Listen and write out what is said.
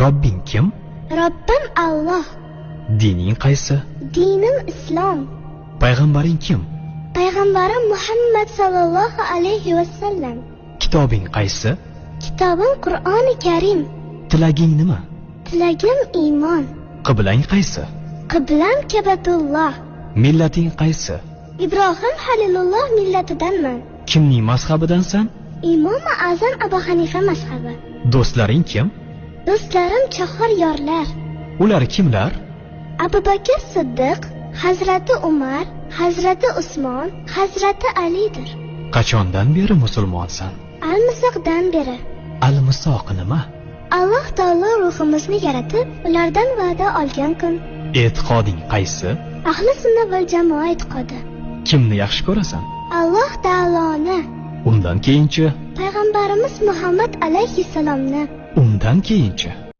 Robbing kim? Robbim Alloh. Dining qaysi? Dinim Islom. Payg'ambaring kim? Payg'ambarim Muhammad sallallohu alayhi vasallam. Kitobing qaysi? Kitobim Qur'oni Karim. Tilaging nima? Tilagim iymon. Qiblang qaysi? Qiblam Kabatulloh. Millating qaysi? Ibrohim Halilulloh millatidanman. Kimning mazhabidansan? Imom Azam Abu Hanifa mazhabi. Do'stlaring kim? Do'stlarim chahor yorlar. Ular kimlar? Abu Bakr Siddiq, Hazrati Umar, Hazrati Usmon, Hazrati Alidir. Qachondan beri musulmonsan? Al-Misoqdan beri. Al-Misoq nima? Alloh taolo ruhimizni yaratib, ulardan va'da olgan kun. E'tiqoding qaysi? Ahli sunna val jamoa e'tiqodi. Kimni yaxshi ko'rasan? Alloh taoloni. Undan keyinchi? Payg'ambarimiz Muhammad alayhissalomni. Undan keyinchi?